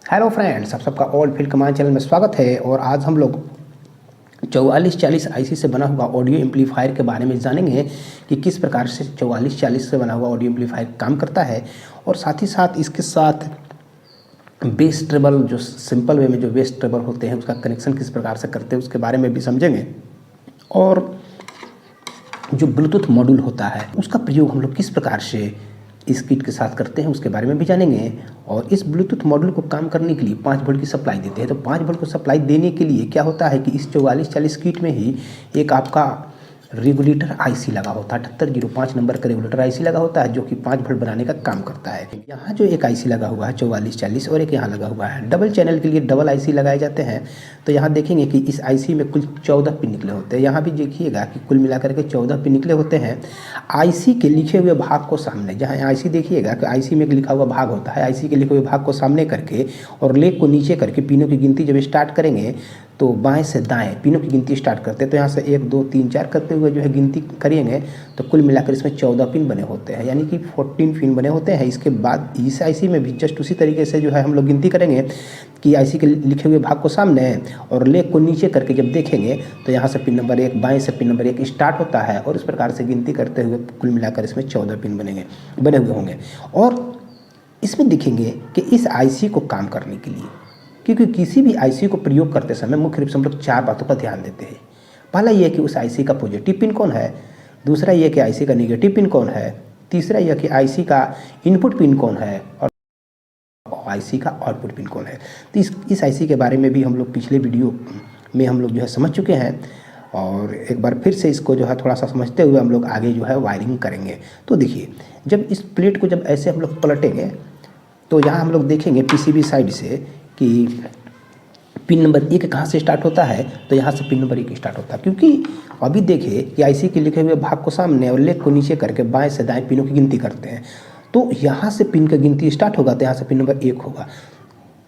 Hello friends, आप सबका old field command channel में स्वागत है। और आज हम लोग 4440 आईसी से बना हुआ ऑडियो एम्पलीफायर के बारे में जानेंगे कि किस प्रकार से 4440 से बना हुआ ऑडियो एम्पलीफायर काम करता है, और साथ ही साथ इसके साथ बेस ट्रेबल, जो सिंपल वे में जो बेस ट्रेबल होते हैं उसका कनेक्शन किस प्रकार से करते हैं उसके बारे में भी समझेंगे। और जो ब्लूटूथ मॉड्यूल होता है उसका प्रयोग हम लोग किस प्रकार से इस किट के साथ करते हैं उसके बारे में भी जानेंगे। और इस ब्लूटूथ मॉड्यूल को काम करने के लिए 5 वोल्ट की सप्लाई देते हैं। तो 5 वोल्ट को सप्लाई देने के लिए क्या होता है कि इस 4440 किट में ही एक आपका रेगुलेटर आईसी लगा होता है। 7805 नंबर का रेगुलेटर आईसी लगा होता है जो कि 5 वोल्ट बनाने का काम करता है। यहाँ जो एक आईसी लगा हुआ है 4440 और एक यहाँ लगा हुआ है। डबल चैनल के लिए डबल आईसी लगाए जाते हैं। तो यहाँ देखेंगे कि इस आईसी में कुल 14 पिन निकले होते हैं। यहाँ भी देखिएगा कि कुल मिलाकर के 14 पिन निकले होते हैं। आईसी के लिखे हुए भाग को सामने, जहाँ आईसी देखिएगा कि आईसी में एक लिखा हुआ भाग होता है, आईसी के लिखे हुए भाग को सामने करके और लेग को नीचे करके पिनों की गिनती जब स्टार्ट करेंगे तो बाएं से दाएं पिनों की गिनती स्टार्ट करते हैं। तो यहाँ से 1 2 3 4 करते हुए जो है गिनती करेंगे तो कुल मिलाकर इसमें 14 पिन बने होते हैं, यानी कि 14 पिन बने होते हैं। इसके बाद इस आईसी में भी जस्ट उसी तरीके से जो है हम लोग गिनती करेंगे कि आईसी के लिखे हुए भाग को सामने और लेग को नीचे करके जब देखेंगे तो यहाँ से पिन नंबर 1, बाएं से पिन नंबर 1 स्टार्ट होता है। और इस प्रकार से गिनती करते हुए कुल मिलाकर इसमें 14 पिन बने हुए होंगे। और इसमें देखेंगे कि इस आईसी को काम करने के लिए, क्योंकि किसी भी आईसी को प्रयोग करते समय मुख्य रूप से हम लोग 4 बातों का ध्यान देते हैं। पहला ये कि उस आईसी का पॉजिटिव पिन कौन है, दूसरा ये कि आईसी का नेगेटिव पिन कौन है, तीसरा यह कि आईसी का इनपुट पिन कौन है और आईसी का आउटपुट पिन कौन है। तो इस आईसी के बारे में भी हम लोग पिछले वीडियो में हम लोग जो है समझ चुके हैं। और एक बार फिर से इसको जो है थोड़ा सा समझते हुए हम लोग आगे जो है वायरिंग करेंगे। तो देखिए, जब इस प्लेट को जब ऐसे हम लोग पलटेंगे तो यहाँ हम लोग देखेंगे पीसीबी साइड से कि पिन नंबर 1 कहाँ से स्टार्ट होता है। तो यहाँ से पिन नंबर 1 स्टार्ट होता है, क्योंकि अभी देखिए कि आईसी के लिखे हुए भाग को सामने और लेग को नीचे करके बाएं से दाएं पिनों की गिनती करते हैं। तो यहाँ से पिन का गिनती स्टार्ट होगा तो यहाँ से पिन नंबर 1 होगा।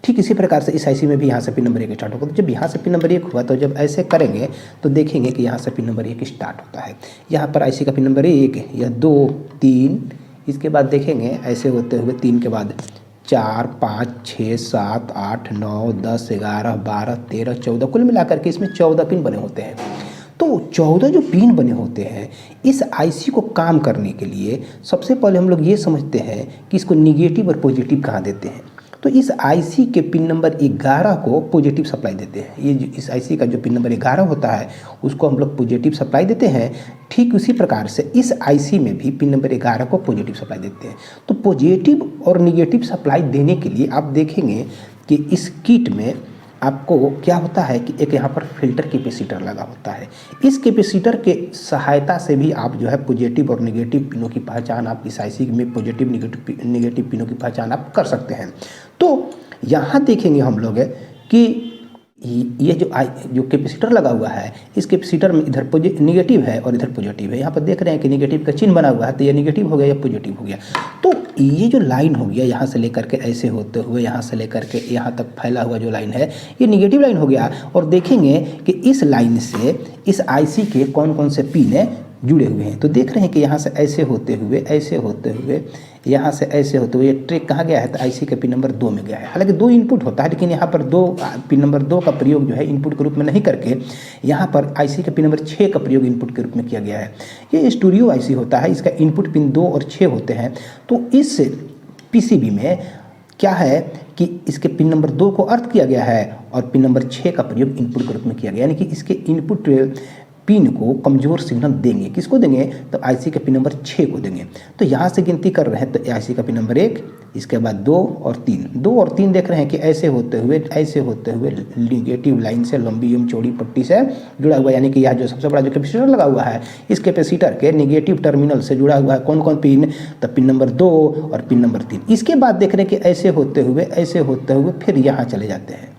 ठीक इसी प्रकार से इस आईसी में भी यहाँ से पिन नंबर 1 स्टार्ट होगा। तो जब यहाँ से पिन नंबर 1 हुआ तो जब ऐसे करेंगे तो देखेंगे कि यहाँ से पिन नंबर 1 स्टार्ट होता है। यहाँ पर आईसी का पिन नंबर 1 या 2 3, इसके बाद देखेंगे ऐसे होते हुए 3 के बाद 4 5 6 7 8 9 10 11 12 13 14, कुल मिलाकर के इसमें 14 पिन बने होते हैं। तो 14 जो पिन बने होते हैं इस आईसी को काम करने के लिए सबसे पहले हम लोग ये समझते हैं कि इसको निगेटिव और पॉजिटिव कहाँ देते हैं। तो इस आईसी के पिन नंबर 11 को पॉजिटिव सप्लाई देते हैं। ये इस आईसी का जो पिन नंबर 11 होता है उसको हम लोग पॉजिटिव सप्लाई देते हैं। ठीक उसी प्रकार से इस आईसी में भी पिन नंबर 11 को पॉजिटिव सप्लाई देते हैं। तो पॉजिटिव और निगेटिव सप्लाई देने के लिए आप देखेंगे कि इस किट में आपको क्या होता है कि एक यहाँ पर फिल्टर कैपेसिटर लगा होता है। इस कैपेसिटर के सहायता से भी आप जो है पॉजिटिव और नेगेटिव पिनों की पहचान, आप इस आईसी में पॉजिटिव नेगेटिव पिनों की पहचान आप कर सकते हैं। तो यहाँ देखेंगे हम लोग कि ये जो कैपेसिटर लगा हुआ है इस कैपेसिटर में इधर नेगेटिव है और इधर पॉजिटिव है। यहाँ पर देख रहे हैं कि नेगेटिव का चिन्ह बना हुआ है, तो ये नेगेटिव हो गया या पॉजिटिव हो गया। तो ये जो लाइन हो गया यहाँ से लेकर के ऐसे होते हुए यहाँ से लेकर के यहाँ तक फैला हुआ जो लाइन है ये नेगेटिव लाइन हो गया। और देखेंगे कि इस लाइन से इस आईसी के कौन कौन से पिन जुड़े हुए हैं। तो देख रहे हैं कि यहाँ से ऐसे होते हुए यहाँ से ऐसे होते हुए ट्रैक कहाँ गया है तो आईसी के पिन नंबर 2 में गया है। हालांकि 2 इनपुट होता है, लेकिन यहाँ पर पिन नंबर 2 का प्रयोग जो है इनपुट के रूप में नहीं करके यहाँ पर आईसी के पिन नंबर 6 का प्रयोग इनपुट के रूप में किया गया है। ये स्टूडियो आईसी होता है, इसका इनपुट पिन 2 और 6 होते हैं। तो इस पीसीबी में क्या है कि इसके पिन नंबर 2 को अर्थ किया गया है और पिन नंबर 6 का प्रयोग इनपुट के रूप में किया गया, यानी कि इसके इनपुट पिन को कमज़ोर सिग्नल देंगे। किसको देंगे तो आईसी के पिन नंबर 6 को देंगे। तो यहाँ से गिनती कर रहे हैं तो आईसी का पिन नंबर 1, इसके बाद 2 और 3 देख रहे हैं कि ऐसे होते हुए निगेटिव लाइन से लंबी एवं चौड़ी पट्टी से जुड़ा हुआ, यानी कि यह जो सबसे बड़ा जो कैपेसिटर लगा हुआ है इस कैपेसिटर के निगेटिव टर्मिनल से जुड़ा हुआ है कौन कौन पिन, तो पिन नंबर 2 और पिन नंबर 3। इसके बाद देख रहे हैं कि ऐसे होते हुए फिर यहाँ चले जाते हैं।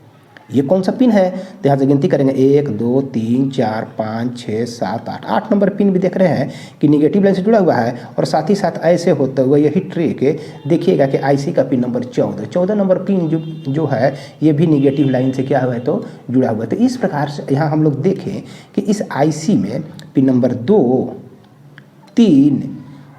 ये कौन सा पिन है तो यहाँ से गिनती करेंगे 1 2 3 4 5 6 7 8, 8 नंबर पिन भी देख रहे हैं कि निगेटिव लाइन से जुड़ा हुआ है। और साथ ही साथ ऐसे होते हुए यही ट्रैक देखिएगा कि आईसी का पिन नंबर 14 नंबर पिन जो है ये भी निगेटिव लाइन से क्या हुआ है तो जुड़ा हुआ है। तो इस प्रकार से यहाँ हम लोग देखें कि इस आईसी में पिन नंबर 2 3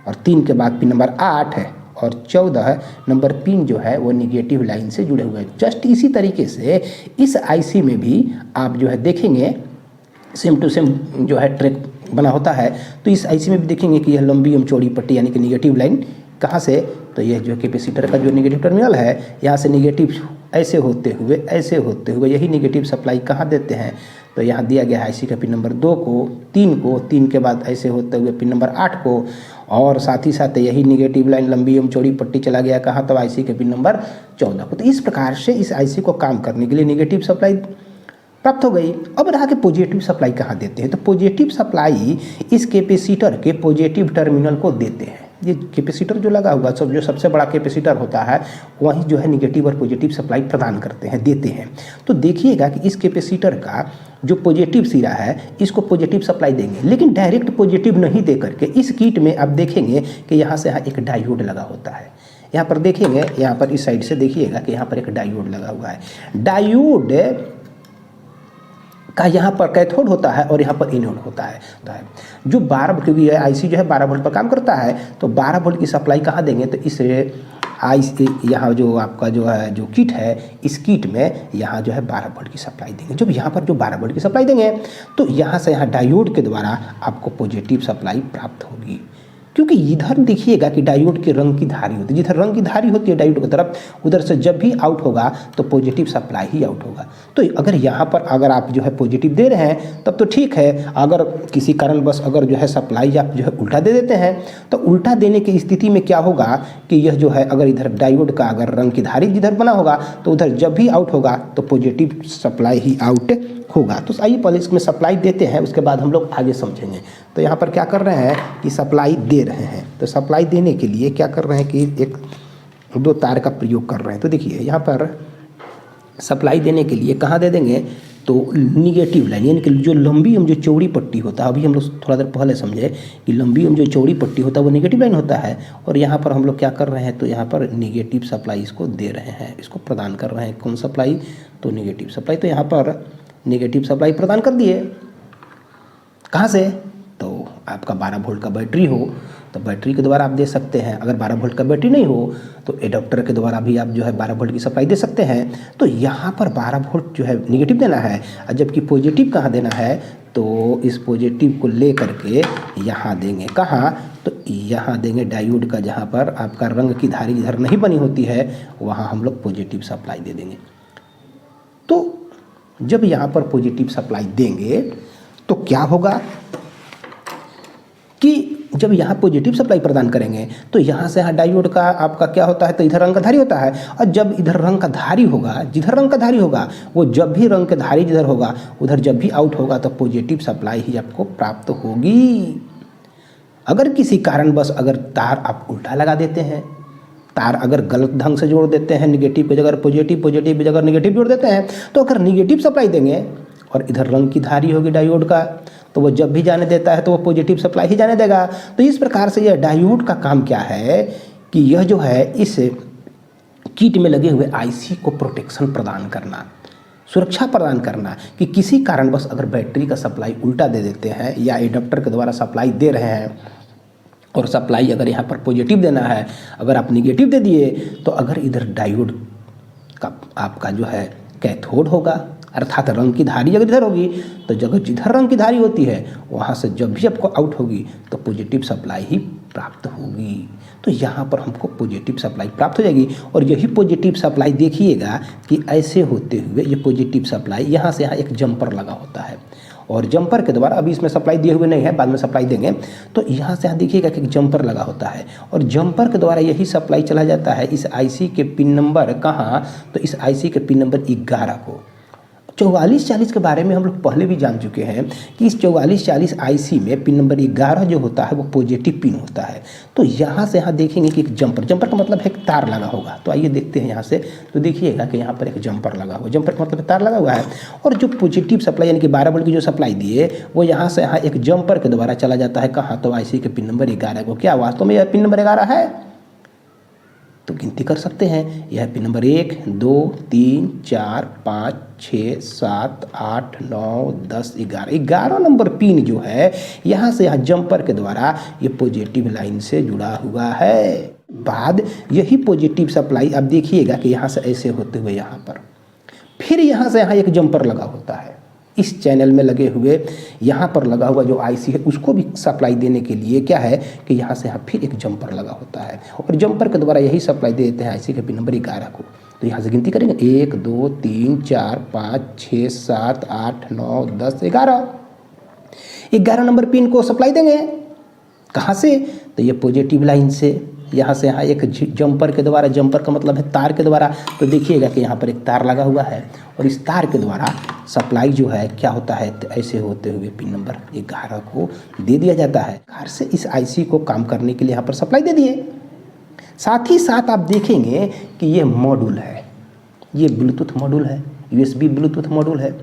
और 3 के बाद पिन नंबर 8 है और 14 नंबर पिन जो है वो निगेटिव लाइन से जुड़े हुए हैं। जस्ट इसी तरीके से इस आईसी में भी आप जो है देखेंगे सेम टू सेम जो है ट्रैक बना होता है। तो इस आईसी में भी देखेंगे कि यह लंबी एवं चौड़ी पट्टी यानी कि निगेटिव लाइन कहाँ से, तो यह जो कैपेसिटर का जो निगेटिव टर्मिनल है यहाँ से निगेटिव ऐसे होते हुए यही निगेटिव सप्लाई कहाँ देते हैं, तो यहाँ दिया गया है आईसी का पिन नंबर 2 को, 3 के बाद ऐसे होते हुए पिन नंबर 8 को, और साथ ही साथ यही निगेटिव लाइन लंबी एवं चौड़ी पट्टी चला गया कहाँ, तो आईसी के पिन नंबर 14 को। तो इस प्रकार से इस आईसी को काम करने के लिए निगेटिव सप्लाई प्राप्त हो गई। अब रहा कि पॉजिटिव सप्लाई कहाँ देते हैं, तो पॉजिटिव सप्लाई इस कैपेसिटर के पॉजिटिव टर्मिनल को देते हैं। ये कैपेसिटर जो लगा हुआ जो सबसे बड़ा कैपेसिटर होता है वहीं जो है निगेटिव और पॉजिटिव सप्लाई प्रदान करते हैं, देते हैं। तो देखिएगा कि इस कैपेसिटर का जो पॉजिटिव सिरा है इसको पॉजिटिव सप्लाई देंगे, लेकिन डायरेक्ट पॉजिटिव नहीं दे करके इस किट में आप देखेंगे कि यहाँ से यहाँ एक डायोड लगा होता है। यहाँ पर देखेंगे, यहाँ पर इस साइड से देखिएगा कि यहाँ पर एक डायोड लगा हुआ है। डायोड का यहाँ पर कैथोड होता है और यहाँ पर एनोड होता है। जो 12 क्योंकि यह आईसी जो है 12 वोल्ट पर काम करता है, तो 12 वोल्ट की सप्लाई कहाँ देंगे, तो इस आईसी यहाँ जो आपका जो है जो किट है इस किट में यहाँ जो है 12 वोल्ट की सप्लाई देंगे। जब यहाँ पर जो 12 वोल्ट की सप्लाई देंगे तो यहाँ से यहाँ डायोड के द्वारा आपको पॉजिटिव सप्लाई प्राप्त होगी, क्योंकि इधर देखिएगा कि डायोड के रंग की धारी होती है, जिधर रंग की धारी होती है डायोड की तरफ उधर से जब भी आउट होगा तो पॉजिटिव सप्लाई ही आउट होगा। तो अगर यहाँ पर अगर आप जो है पॉजिटिव दे रहे हैं तब तो ठीक है, अगर किसी कारणवश अगर जो है सप्लाई आप जो है उल्टा दे देते हैं तो उल्टा देने की स्थिति में क्या होगा कि यह जो है अगर इधर डायोड का अगर रंग की धारी जिधर बना होगा तो उधर जब भी आउट होगा तो पॉजिटिव सप्लाई ही आउट होगा। तो आइए पहले इसमें सप्लाई देते हैं, उसके बाद हम लोग आगे समझेंगे। तो यहाँ पर क्या कर रहे हैं कि सप्लाई दे रहे हैं, तो सप्लाई देने के लिए क्या कर रहे हैं कि एक 2 तार का प्रयोग कर रहे हैं। तो देखिए यहाँ पर सप्लाई देने के लिए कहाँ दे देंगे, तो निगेटिव लाइन यानी कि जो लंबी एवं जो चौड़ी पट्टी होता है, अभी हम लोग थोड़ा देर पहले समझे कि लंबी एवं जो चौड़ी पट्टी होता है वो निगेटिव लाइन होता है, और यहाँ पर हम लोग क्या कर रहे हैं, तो यहाँ पर निगेटिव सप्लाई इसको दे रहे हैं, इसको प्रदान कर रहे हैं। कौन सप्लाई, तो निगेटिव सप्लाई। तो यहाँ पर निगेटिव सप्लाई प्रदान कर दिए, कहाँ से, तो आपका 12 वोल्ट का बैटरी हो तो बैटरी के द्वारा आप दे सकते हैं। अगर 12 वोल्ट का बैटरी नहीं हो तो एडाप्टर के द्वारा भी आप जो है 12 वोल्ट की सप्लाई दे सकते हैं। तो यहाँ पर 12 वोल्ट जो है निगेटिव देना है, और जबकि पॉजिटिव कहाँ देना है, तो इस पॉजिटिव को ले करके यहाँ देंगे, कहाँ, तो यहाँ देंगे डायोड का, जहाँ पर आपका रंग की धारी इधर नहीं बनी होती है वहाँ हम लोग पॉजिटिव सप्लाई दे देंगे। तो जब यहाँ पर पॉजिटिव सप्लाई देंगे तो क्या होगा कि जब यहाँ पॉजिटिव सप्लाई प्रदान करेंगे तो यहाँ से यहाँ डायोड का आपका क्या होता है, तो इधर रंग का धारी होता है, और जब इधर रंग का धारी होगा, जिधर रंग का धारी होगा वो जब भी रंग के धारी जिधर होगा उधर जब भी आउट होगा तो पॉजिटिव सप्लाई ही आपको प्राप्त होगी। अगर किसी कारणवश अगर तार आप उल्टा लगा देते हैं, तार अगर गलत ढंग से जोड़ देते हैं, निगेटिव की जगह पॉजिटिव, पॉजिटिव की जगह निगेटिव जोड़ देते हैं, तो अगर निगेटिव सप्लाई देंगे और इधर रंग की धारी होगी डायोड का, तो वो जब भी जाने देता है तो वो पॉजिटिव सप्लाई ही जाने देगा। तो इस प्रकार से यह डायोड का काम क्या है कि यह जो है इस किट में लगे हुए आईसी को प्रोटेक्शन प्रदान करना, सुरक्षा प्रदान करना, कि किसी कारणवश अगर बैटरी का सप्लाई उल्टा दे देते हैं या एडाप्टर के द्वारा सप्लाई दे रहे हैं और सप्लाई अगर यहाँ पर पॉजिटिव देना है, अगर आप निगेटिव दे दिए तो अगर इधर डायोड का आपका जो है कैथोड होगा, अर्थात रंग की धारी अगर इधर होगी तो जगह जिधर रंग की धारी होती है वहाँ से जब भी आपको आउट होगी तो पॉजिटिव सप्लाई ही प्राप्त होगी। तो यहाँ पर हमको पॉजिटिव सप्लाई प्राप्त हो जाएगी, और यही पॉजिटिव सप्लाई देखिएगा कि ऐसे होते हुए ये पॉजिटिव सप्लाई यहाँ से यहाँ एक जंपर लगा होता है, और जंपर के द्वारा अभी इसमें सप्लाई दिए हुए नहीं है, बाद में सप्लाई देंगे। तो यहाँ से यहाँ देखिएगा कि एक जंपर लगा होता है, और जंपर के द्वारा यही सप्लाई चला जाता है इस आईसी के पिन नंबर कहाँ, तो इस आईसी के पिन नंबर 11 को। 4440 के बारे में हम लोग पहले भी जान चुके हैं कि इस 4440 आईसी में पिन नंबर 11 जो होता है वो पॉजिटिव पिन होता है। तो यहाँ से यहाँ देखेंगे कि एक जंपर का मतलब है एक तार लगा होगा। तो आइए देखते हैं यहाँ से, तो देखिएगा कि यहाँ पर एक जंपर लगा हुआ है, जंपर का मतलब तार लगा हुआ है, और जो पॉजिटिव सप्लाई यानी कि 12 वोल्ट की जो सप्लाई दिए वो यहाँ से यहाँ एक जंपर के द्वारा चला जाता है कहाँ, तो आईसी के पिन नंबर 11 को। क्या वास्तव में यह पिन नंबर 11 है? तो गिनती कर सकते हैं, यह पिन नंबर 1 2 3 4 5 6 7 8 9 10 11 नंबर पिन जो है यहाँ से यहाँ जंपर के द्वारा ये पॉजिटिव लाइन से जुड़ा हुआ है। बाद यही पॉजिटिव सप्लाई अब देखिएगा कि यहाँ से ऐसे होते हुए यहाँ पर, फिर यहाँ से यहाँ एक जंपर लगा होता है। इस चैनल में लगे हुए यहाँ पर लगा हुआ जो आईसी है उसको भी सप्लाई देने के लिए क्या है कि यहाँ से यहाँ फिर एक जंपर लगा होता है, और जंपर के द्वारा यही सप्लाई दे देते हैं आईसी के पिन नंबर 11 को। तो यहाँ से गिनती करेंगे 1 2 3 4 5 6 7 8 9 10 11 नंबर पिन को सप्लाई देंगे। कहाँ से? तो ये पॉजिटिव लाइन से, यहाँ से यहाँ एक जंपर के द्वारा, जंपर का मतलब है तार के द्वारा। तो देखिएगा कि यहाँ पर एक तार लगा हुआ है और इस तार के द्वारा सप्लाई जो है क्या होता है, तो ऐसे होते हुए पिन नंबर 11 को दे दिया जाता है। घर से इस आईसी को काम करने के लिए यहाँ पर सप्लाई दे दिए। साथ ही साथ आप देखेंगे कि ये मॉड्यूल है, ये ब्लूटूथ मॉड्यूल है, यूएसबी ब्लूटूथ मॉड्यूल है।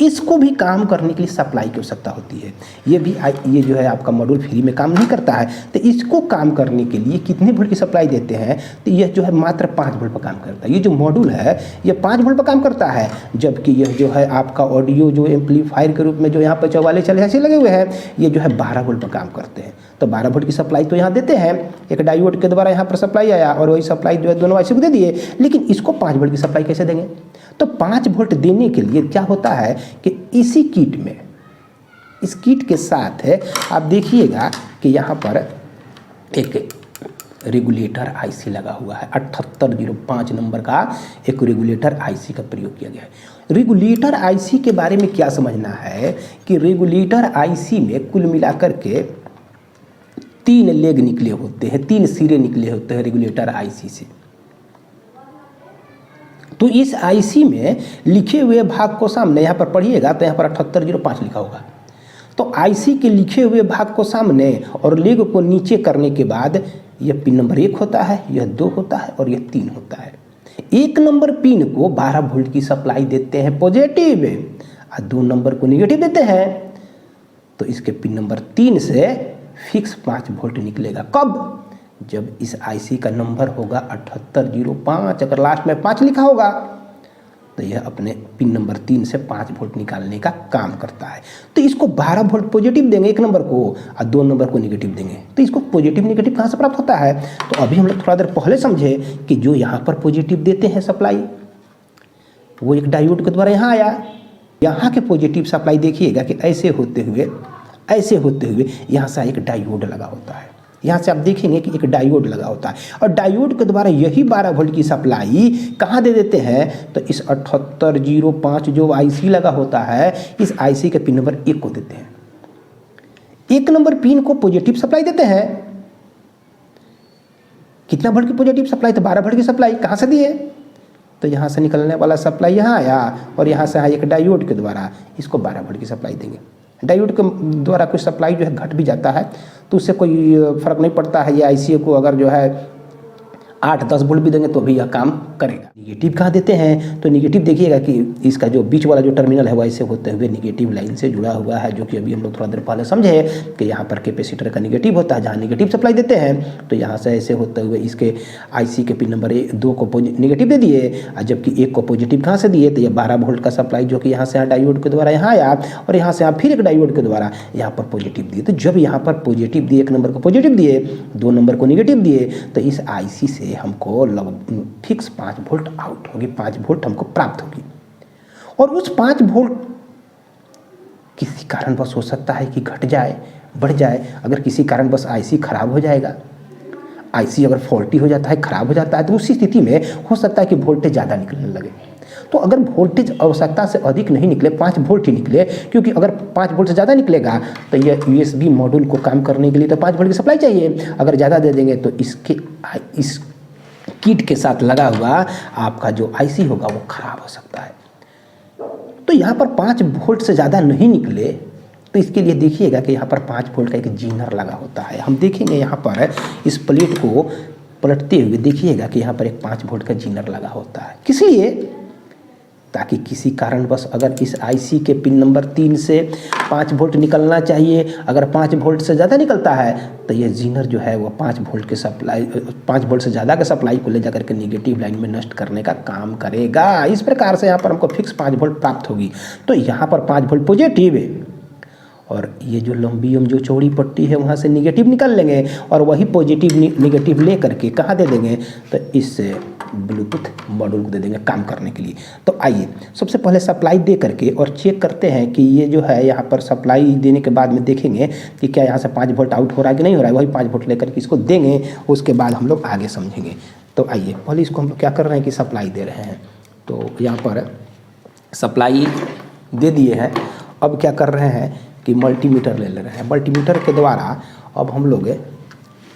इसको भी काम करने के लिए सप्लाई की आवश्यकता होती है। ये जो है आपका मॉड्यूल फ्री में काम नहीं करता है। तो इसको काम करने के लिए कितने वोल्ट की सप्लाई देते हैं, तो यह जो है मात्र 5 वोल्ट पर काम करता है। ये जो मॉड्यूल है ये 5 वोल्ट पर काम करता है, जबकि यह जो है आपका ऑडियो जो एम्पलीफायर के रूप में जो यहाँ पर 44 लगे हुए हैं ये जो है 12 वोल्ट पर काम करते हैं। तो 12 वोल्ट की सप्लाई तो यहाँ देते हैं, एक डायोड के द्वारा यहाँ पर सप्लाई आया और वही सप्लाई जो है दोनों आईसी को दे दिए। लेकिन इसको 5 वोल्ट की सप्लाई कैसे देंगे? तो 5 वोल्ट देने के लिए क्या होता है कि इसी किट में, इस किट के साथ है आप देखिएगा कि यहाँ पर एक रेगुलेटर आईसी लगा हुआ है। 7805 नंबर का एक रेगुलेटर आईसी का प्रयोग किया गया है। रेगुलेटर आईसी के बारे में क्या समझना है कि रेगुलेटर आईसी में कुल मिलाकर के 3 लेग निकले होते हैं, 3 सिरे निकले होते हैं रेगुलेटर आईसी से। तो इस आईसी में लिखे हुए भाग को सामने यहाँ पर पढ़िएगा तो यहाँ पर 7805 लिखा होगा। तो आईसी के लिखे हुए भाग को सामने और लेग को नीचे करने के बाद यह पिन नंबर 1 होता है, यह 2 होता है और यह 3 होता है। 1 नंबर पिन को 12 वोल्ट की सप्लाई देते हैं पॉजिटिव और 2 नंबर को निगेटिव देते हैं। तो इसके पिन नंबर 3 से फिक्स 5 वोल्ट निकलेगा। कब? जब इस आईसी का नंबर होगा 7805, अगर लास्ट में 5 लिखा होगा तो यह अपने पिन नंबर 3 से 5 वोल्ट निकालने का काम करता है। तो इसको 12 वोल्ट पॉजिटिव देंगे 1 नंबर को और 2 नंबर को निगेटिव देंगे। तो इसको पॉजिटिव निगेटिव कहाँ से प्राप्त होता है? तो अभी हम लोग थोड़ा देर पहले समझे कि जो यहाँ पर पॉजिटिव देते हैं सप्लाई, वो एक डायोड के द्वारा यहाँ आया। यहाँ के पॉजिटिव सप्लाई देखिएगा कि ऐसे होते हुए यहाँ से एक डायोड लगा होता है। यहाँ से आप देखेंगे कि एक डायोड लगा होता है और डायोड के द्वारा यही 12 वोल्ट की सप्लाई कहाँ दे देते हैं? तो इस 7805 जो आईसी लगा होता है इस आईसी के पिन नंबर 1 को देते हैं। 1 नंबर पिन को पॉजिटिव सप्लाई देते हैं। कितना वोल्ट की पॉजिटिव सप्लाई? तो 12 वोल्ट की सप्लाई। कहाँ से दिए? तो यहाँ से निकलने वाला सप्लाई यहाँ आया और यहाँ से एक डायोड के द्वारा इसको 12 वोल्ट की सप्लाई देंगे। डायोड के द्वारा कुछ सप्लाई जो है घट भी जाता है तो उससे कोई फ़र्क नहीं पड़ता है। ये आईसी को अगर जो है 8-10 वोल्ट भी देंगे तो भी यह काम करेगा। निगेटिव कहाँ देते हैं? तो निगेटिव देखिएगा कि इसका जो बीच वाला जो टर्मिनल है वैसे होते हुए निगेटिव लाइन से जुड़ा हुआ है, जो कि अभी हम लोग थोड़ा देर पहले समझे कि यहाँ पर कैपेसिटर का निगेटिव होता है। जहाँ निगेटिव सप्लाई देते हैं तो यहाँ से ऐसे होते हुए इसके आईसी के पिन नंबर 2 को निगेटिव दे दिए और जबकि 1 को पॉजिटिव कहाँ से दिए? तो ये 12 वोल्ट का सप्लाई जो कि यहाँ से डायोड के द्वारा यहाँ आया और यहाँ से फिर एक डायोड के द्वारा यहाँ पर पॉजिटिव दिए। तो जब यहाँ पर पॉजिटिव दिए, 1 नंबर को पॉजिटिव दिए, 2 नंबर को निगेटिव दिए, तो इस आईसी से हमको फिक्स 5 वोल्ट आउट होगी, 5 वोल्ट हमको प्राप्त होगी। और उस 5 वोल्ट किसी कारणवश हो सकता है कि घट जाए, बढ़ जाए। अगर किसी कारणवश आईसी खराब हो जाएगा, आईसी अगर फॉल्टी हो जाता है, खराब हो जाता है, तो उसी स्थिति में हो सकता है कि वोल्टेज ज़्यादा निकलने लगे। तो अगर वोल्टेज आवश्यकता से अधिक नहीं निकले, 5 वोल्ट ही निकले, क्योंकि अगर 5 वोल्ट से ज़्यादा निकलेगा तो यह यूएसबी मॉड्यूल को काम करने के लिए तो 5 वोल्ट की सप्लाई चाहिए। अगर ज़्यादा दे देंगे तो इस किट के साथ लगा हुआ आपका जो आईसी होगा वो खराब हो सकता है। तो यहाँ पर 5 वोल्ट से ज़्यादा नहीं निकले तो इसके लिए देखिएगा कि यहाँ पर 5 वोल्ट का एक जीनर लगा होता है। हम देखेंगे यहाँ पर इस प्लेट को पलटते हुए देखिएगा कि यहाँ पर एक 5 वोल्ट का जीनर लगा होता है। किस लिए? ताकि किसी कारणवश अगर इस आईसी के पिन नंबर 3 से 5 वोल्ट निकलना चाहिए, अगर 5 वोल्ट से ज़्यादा निकलता है तो ये जीनर जो है वो 5 वोल्ट के सप्लाई, 5 वोल्ट से ज़्यादा के सप्लाई को ले जाकर के निगेटिव लाइन में नष्ट करने का काम करेगा। इस प्रकार से यहाँ पर हमको फिक्स 5 वोल्ट प्राप्त होगी। तो यहाँ पर 5 वोल्ट पॉजिटिव है और ये जो लंबी जो चौड़ी पट्टी है वहाँ से निगेटिव निकाल लेंगे और वही पॉजिटिव निगेटिव ले करके कहाँ दे देंगे, तो इस ब्लूटूथ मॉड्यूल को दे देंगे काम करने के लिए। तो आइए सबसे पहले सप्लाई दे करके और चेक करते हैं कि ये जो है यहाँ पर सप्लाई देने के बाद में देखेंगे कि क्या यहाँ से 5 वोल्ट आउट हो रहा है कि नहीं हो रहा है। वही 5 वोल्ट लेकर के इसको देंगे, उसके बाद हम लोग आगे समझेंगे। तो आइए पहले इसको हम लोग क्या कर रहे हैं कि सप्लाई दे रहे हैं। तो यहाँ पर सप्लाई दे दिए हैं। अब क्या कर रहे हैं कि मल्टीमीटर ले रहे हैं। मल्टीमीटर के द्वारा अब हम लोग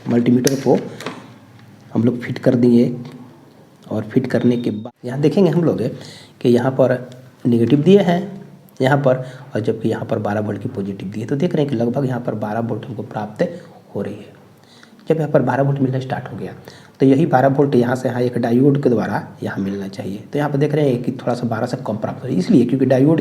मल्टीमीटर को हम लोग फिट कर दिए और फिट करने के बाद यहाँ देखेंगे हम लोग कि यहाँ पर नेगेटिव दिए हैं यहाँ पर, और जबकि यहाँ पर 12 वोल्ट की पॉजिटिव दिए। तो देख रहे हैं कि लगभग यहाँ पर 12 वोल्ट हमको प्राप्त हो रही है। जब यहाँ पर 12 वोल्ट मिलना स्टार्ट हो गया तो यही 12 वोल्ट यहाँ से यहाँ एक डायोड के द्वारा यहाँ मिलना चाहिए। तो यहाँ पर देख रहे हैं कि थोड़ा सा 12 से कम प्राप्त हो रही है, इसलिए क्योंकि डायोड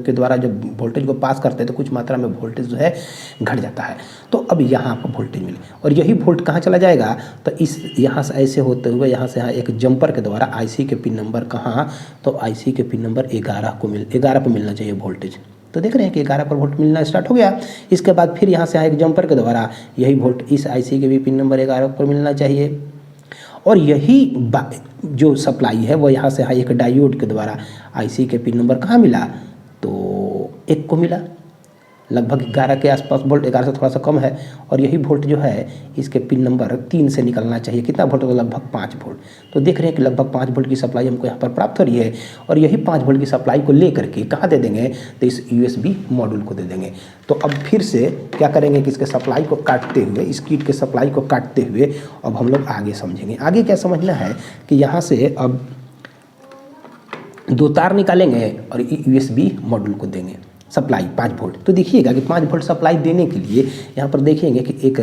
के द्वारा जब वोल्टेज को पास करते हैं तो कुछ मात्रा में वोल्टेज जो है घट जाता है। तो अब यहाँ पर वोल्टेज मिले और यही वोल्ट कहाँ चला जाएगा, तो इस यहाँ से ऐसे होते हुए यहाँ से यहाँ एक जंपर के द्वारा IC के पिन नंबर कहाँ, तो IC के पिन नंबर 11 पर मिलना चाहिए वोल्टेज। तो देख रहे हैं कि 11 पर वोल्ट मिलना स्टार्ट हो गया। इसके बाद फिर यहाँ से यहाँ एक जंपर के द्वारा यही वोल्ट इस IC के भी पिन नंबर 11 पर मिलना चाहिए। और यही जो सप्लाई है वो यहाँ से यहाँ एक डायोड के द्वारा IC के पिन नंबर कहाँ मिला, तो 1 को मिला। लगभग 11 के आसपास वोल्ट, 11 से थोड़ा सा कम है। और यही वोल्ट जो है इसके पिन नंबर 3 से निकलना चाहिए। कितना वोल्ट होगा, लगभग 5 वोल्ट। तो देख रहे हैं कि लगभग 5 वोल्ट की सप्लाई हमको यहाँ पर प्राप्त हो रही है। और यही 5 वोल्ट की सप्लाई को ले करके कहाँ दे देंगे, तो इस USB मॉड्यूल को दे देंगे। तो अब फिर से क्या करेंगे कि इसके सप्लाई को काटते हुए, इस किट के सप्लाई को काटते हुए अब हम लोग आगे समझेंगे। आगे क्या समझना है कि यहाँ से अब 2 तार निकालेंगे और USB मॉड्यूल को देंगे सप्लाई 5 वोल्ट। तो देखिएगा कि 5 वोल्ट सप्लाई देने के लिए यहाँ पर देखेंगे कि एक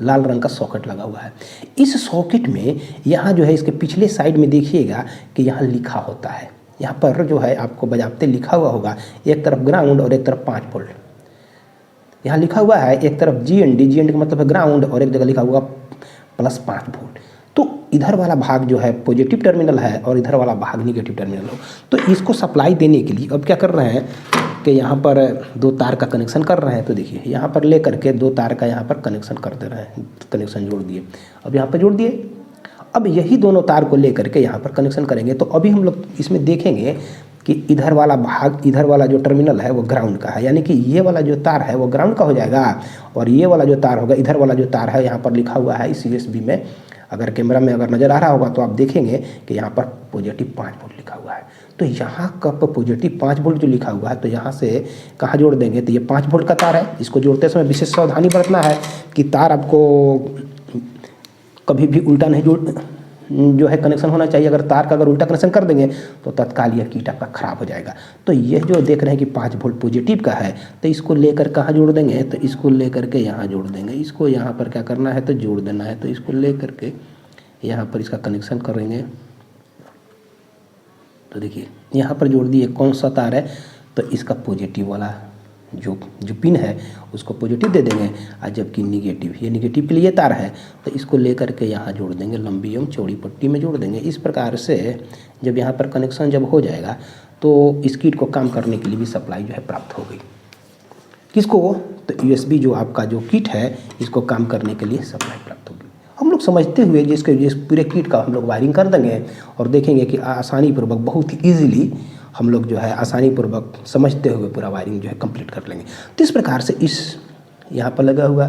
लाल रंग का सॉकेट लगा हुआ है। इस सॉकेट में यहाँ जो है इसके पिछले साइड में देखिएगा कि यहाँ लिखा होता है, यहाँ पर जो है आपको बजाते लिखा हुआ होगा, एक तरफ ग्राउंड और एक तरफ 5 वोल्ट। यहाँ लिखा हुआ है एक तरफ GND का मतलब है ग्राउंड, और एक जगह लिखा हुआ +5 वोल्ट। तो इधर वाला भाग जो है पॉजिटिव टर्मिनल है और इधर वाला भाग निगेटिव टर्मिनल हो। तो इसको सप्लाई देने के लिए अब क्या कर रहे हैं कि यहाँ पर 2 तार का कनेक्शन कर रहे हैं। तो देखिए यहाँ पर ले करके 2 तार का यहाँ पर कनेक्शन कर दे रहे हैं, कनेक्शन जोड़ दिए। अब यहाँ पर जोड़ दिए। अब यही दोनों तार को ले करके यहाँ पर कनेक्शन करेंगे। तो अभी हम लोग इसमें देखेंगे कि इधर वाला भाग, इधर वाला जो टर्मिनल है वो ग्राउंड का है, यानी कि ये वाला जो तार है वो ग्राउंड का हो जाएगा। और ये वाला जो तार होगा, इधर वाला जो तार है यहाँ पर लिखा हुआ है इस USB में, अगर कैमरा में अगर नज़र आ रहा होगा तो आप देखेंगे कि यहाँ पर पॉजिटिव 5 वोल्ट लिखा हुआ है। तो यहाँ का पॉजिटिव 5 वोल्ट जो लिखा हुआ है, तो यहाँ से कहाँ जोड़ देंगे, तो ये 5 वोल्ट का तार है। इसको जोड़ते समय विशेष सावधानी बरतना है कि तार आपको कभी भी उल्टा नहीं जो है कनेक्शन होना चाहिए। अगर तार का अगर उल्टा कनेक्शन कर देंगे तो तत्काल यह किट आपका ख़राब हो जाएगा। तो यह जो देख रहे हैं कि 5 वोल्ट पॉजिटिव का है, तो इसको लेकर कहाँ जोड़ देंगे, तो इसको लेकर के यहाँ जोड़ देंगे। इसको यहाँ पर क्या करना है, तो जोड़ देना है। तो इसको ले करके यहाँ पर इसका कनेक्शन करेंगे। तो देखिए यहाँ पर जोड़ दिए। कौन सा तार है, तो इसका पॉजिटिव वाला जो पिन है उसको पॉजिटिव दे देंगे, और जबकि निगेटिव, ये निगेटिव के लिए तार है तो इसको लेकर के यहाँ जोड़ देंगे, लंबी एवं चौड़ी पट्टी में जोड़ देंगे। इस प्रकार से जब यहाँ पर कनेक्शन जब हो जाएगा तो इस किट को काम करने के लिए भी सप्लाई जो है प्राप्त हो गई। किसको, तो USB जो आपका जो किट है इसको काम करने के लिए सप्लाई प्राप्त होगी। हम लोग समझते हुए जिस पूरे किट का हम लोग वायरिंग कर देंगे और देखेंगे कि आसानी पूर्वक, बहुत ही ईजिली हम लोग जो है आसानी पूर्वक समझते हुए पूरा वायरिंग जो है कंप्लीट कर लेंगे। तो इस प्रकार से इस यहाँ पर लगा हुआ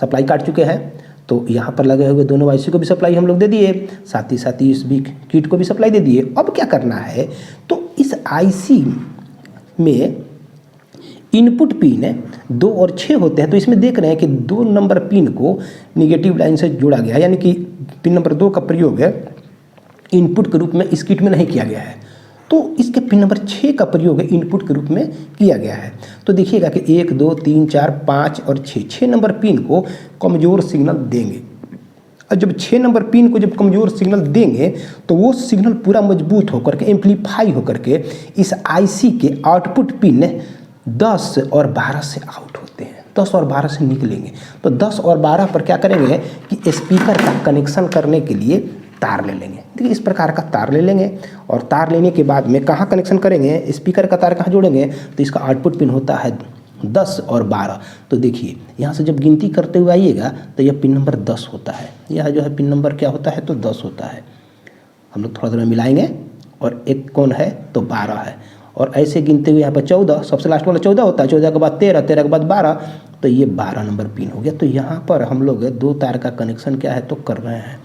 सप्लाई काट चुके हैं, तो यहाँ पर लगे हुए दोनों IC को भी सप्लाई हम लोग दे दिए, साथ ही इस भी किट को भी सप्लाई दे दिए। अब क्या करना है, तो इस IC में इनपुट पिन 2 और 6 होते हैं। तो इसमें देख रहे हैं कि 2 नंबर पिन को निगेटिव लाइन से जोड़ा गया है, यानी कि पिन नंबर 2 का प्रयोग है इनपुट के रूप में इस किट में नहीं किया गया है। तो इसके पिन नंबर 6 का प्रयोग इनपुट के रूप में किया गया है। तो देखिएगा कि 1 2 3 4 5 और 6 नंबर पिन को कमज़ोर सिग्नल देंगे। और जब 6 नंबर पिन को जब कमज़ोर सिग्नल देंगे तो वो सिग्नल पूरा मजबूत होकर के एम्पलीफाई होकर के इस IC के आउटपुट पिन 10 और 12 से आउट होते हैं, 10 और 12 से निकलेंगे। तो 10 और 12 पर क्या करेंगे कि स्पीकर का कनेक्शन करने के लिए तार ले लेंगे। देखिए इस प्रकार का तार ले लेंगे, और तार लेने के बाद में कहाँ कनेक्शन करेंगे, स्पीकर का तार कहाँ जोड़ेंगे, तो इसका आउटपुट पिन होता है 10 और 12। तो देखिए यहाँ से जब गिनती करते हुए आइएगा तो यह पिन नंबर 10 होता है, यह जो है पिन नंबर क्या होता है तो 10 होता है। हम लोग थोड़ा देर में मिलाएंगे। और एक कौन है तो 12 है। और ऐसे गिनते हुए यहाँ पर 14, सबसे लास्ट वाला 14 होता है, 14 के बाद 13, 13 के बाद 12, तो ये 12 नंबर पिन हो गया। तो यहाँ पर हम लोग 2 तार का कनेक्शन क्या है तो कर रहे हैं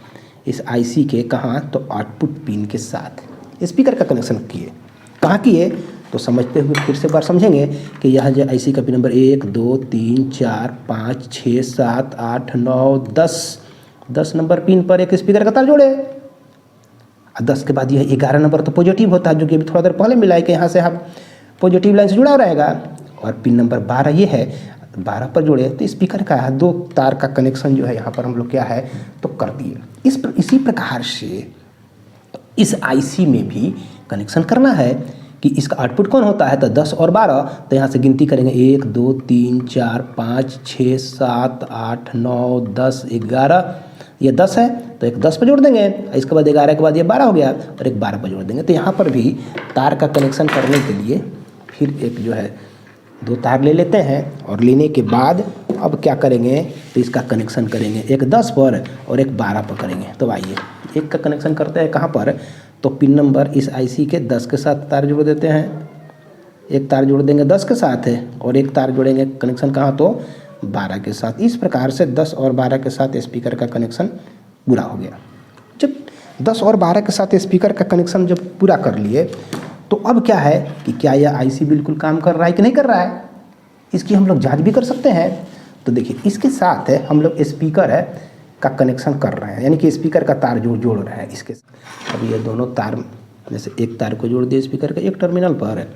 इस आईसी के, कहाँ तो आउटपुट पिन के साथ स्पीकर का कनेक्शन किए। कहाँ किए तो समझते हुए फिर से बार समझेंगे कि यह जो आईसी का पिन नंबर 1 2 3 4 5 6 7 8 9 10 नंबर पिन पर एक स्पीकर का तार जोड़े। 10 के बाद यह 11 नंबर तो पॉजिटिव होता है, जो कि अभी थोड़ा देर पहले मिला है कि यहाँ से आप पॉजिटिव लाइन से जुड़ा रहेगा। और पिन नंबर 12 ये है, 12 पर जोड़े तो स्पीकर का 2 तार का कनेक्शन जो है यहाँ पर हम लोग क्या है तो कर दिए। इसी प्रकार से इस आईसी में भी कनेक्शन करना है कि इसका आउटपुट कौन होता है तो 10 और 12। तो यहाँ से गिनती करेंगे 1 2 3 4 5 6 7 8 9 10 11। ये 10 है तो एक 10 पर जोड़ देंगे, इसके बाद 11 के बाद ये 12 हो गया और एक 12 पर जोड़ देंगे। तो यहाँ पर भी तार का कनेक्शन करने के लिए फिर एक जो है 2 तार ले लेते हैं। और लेने के बाद अब क्या करेंगे तो इसका कनेक्शन करेंगे, एक 10 पर और एक 12 पर करेंगे। तो आइए एक का कनेक्शन करते हैं कहाँ पर तो पिन नंबर इस आईसी के 10 के साथ तार जोड़ देते हैं। एक तार जोड़ देंगे 10 के साथ है और एक तार जोड़ेंगे कनेक्शन कहाँ तो 12 के साथ। इस प्रकार से 10 और 12 के साथ स्पीकर का कनेक्शन पूरा हो गया। जब 10 और 12 के साथ स्पीकर का कनेक्शन जब पूरा कर लिए तो अब क्या है कि क्या यह आईसी बिल्कुल काम कर रहा है कि नहीं कर रहा है, इसकी हम लोग जांच भी कर सकते हैं। तो देखिए इसके साथ है हम लोग स्पीकर है का कनेक्शन कर रहे हैं, यानी कि स्पीकर का तार जो जोड़ रहे हैं इसके साथ। अब ये दोनों तार जैसे एक तार को जोड़ दिए स्पीकर के एक टर्मिनल पर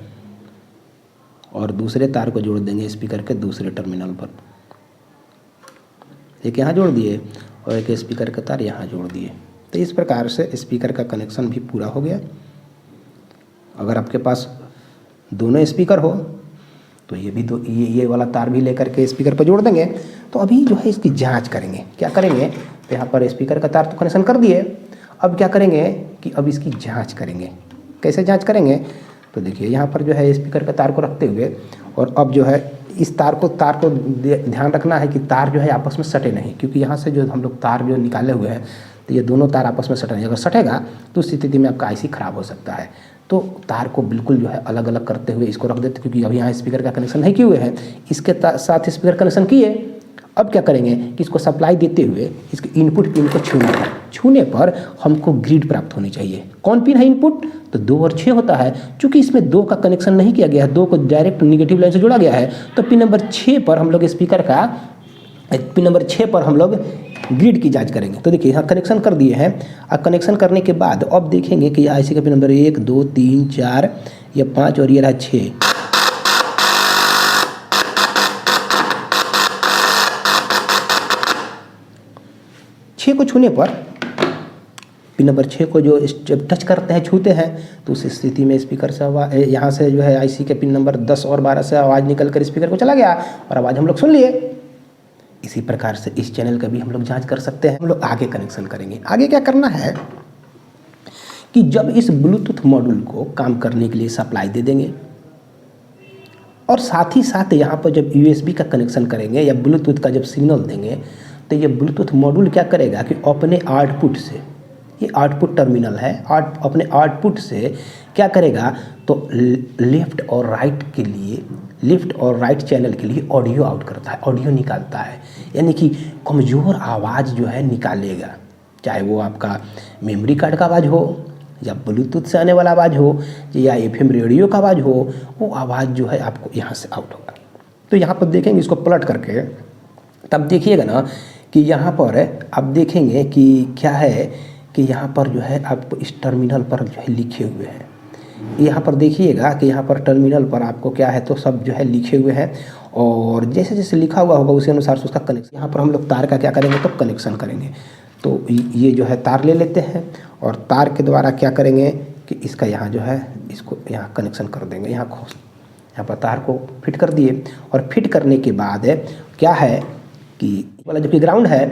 और दूसरे तार को जोड़ देंगे स्पीकर के दूसरे टर्मिनल पर। एक यहाँ जोड़ दिए और एक स्पीकर का तार यहाँ जोड़ दिए। तो इस प्रकार से स्पीकर का कनेक्शन भी पूरा हो गया। अगर आपके पास दोनों स्पीकर हो तो ये भी ये वाला तार भी लेकर के स्पीकर पर जोड़ देंगे। तो अभी जो है इसकी जांच करेंगे। क्या करेंगे तो यहाँ पर स्पीकर का तार तो कनेक्शन कर दिए, अब क्या करेंगे कि अब इसकी जांच करेंगे। कैसे जांच करेंगे तो देखिए यहाँ पर जो है स्पीकर का तार को रखते हुए और अब जो है इस तार को ध्यान रखना है कि तार जो है आपस में सटे नहीं, क्योंकि यहाँ से जो हम लोग तार जो निकाले हुए हैं तो ये दोनों तार आपस में सटे नहीं। अगर सटेगा तो उस स्थिति में आपका आईसी खराब हो सकता है। तो तार को बिल्कुल जो है अलग अलग करते हुए इसको रख देते, क्योंकि अभी यहाँ स्पीकर का कनेक्शन नहीं किए हुए हैं, इसके साथ स्पीकर कनेक्शन किए। अब क्या करेंगे कि इसको सप्लाई देते हुए इसके इनपुट पिन को छूने पर हमको ग्रिड प्राप्त होनी चाहिए। कौन पिन है इनपुट तो 2 और 6 होता है। चूँकि इसमें 2 का कनेक्शन नहीं किया गया है, 2 को डायरेक्ट निगेटिव लाइन से जोड़ा गया है, तो पिन नंबर 6 पर हम लोग स्पीकर का पिन नंबर 6 पर हम लोग ग्रिड की जांच करेंगे। तो देखिए यहाँ कनेक्शन कर दिए हैं। अब कनेक्शन करने के बाद अब देखेंगे कि आईसी का पिन नंबर 1 2 3 4 या 5 और ये रहा 6। को छूने पर पिन नंबर 6 को जो जब टच करते हैं छूते हैं तो उस स्थिति में स्पीकर से यहाँ से जो है आईसी के पिन नंबर 10 और 12 से आवाज़ निकल कर स्पीकर को चला गया और आवाज़ हम लोग सुन लिए। इसी प्रकार से इस चैनल का भी हम लोग जांच कर सकते हैं। हम लोग आगे कनेक्शन करेंगे। आगे क्या करना है कि जब इस ब्लूटूथ मॉड्यूल को काम करने के लिए सप्लाई दे देंगे और साथ ही साथ यहाँ पर जब यूएसबी का कनेक्शन करेंगे या ब्लूटूथ का जब सिग्नल देंगे तो ये ब्लूटूथ मॉड्यूल क्या करेगा कि अपने आउटपुट से, ये आउटपुट टर्मिनल है, अपने आउटपुट से क्या करेगा तो लेफ्ट और राइट चैनल के लिए ऑडियो आउट करता है, ऑडियो निकालता है। यानी कि कमज़ोर आवाज़ जो है निकालेगा, चाहे वो आपका मेमोरी कार्ड का आवाज़ हो या ब्लूटूथ से आने वाला आवाज़ हो या एफएम रेडियो का आवाज़ हो, वो आवाज़ जो है आपको यहाँ से आउट होगा। तो यहाँ पर देखेंगे इसको पलट करके, तब देखिएगा ना कि यहाँ पर आप देखेंगे कि क्या है कि यहाँ पर जो है आपको इस टर्मिनल पर जो है लिखे हुए हैं। यहाँ पर देखिएगा कि यहाँ पर टर्मिनल पर आपको क्या है तो सब जो है लिखे हुए हैं और जैसे जैसे लिखा हुआ होगा उसी अनुसार से उसका कनेक्शन। यहाँ पर हम लोग तार का क्या करेंगे तो कनेक्शन करेंगे। तो ये जो है तार ले लेते हैं और तार के द्वारा क्या करेंगे कि इसका यहाँ जो है इसको यहाँ कनेक्शन कर देंगे। यहाँ पर तार को फिट कर दिए और फिट करने के बाद क्या है कि वाला जबकि ग्राउंड है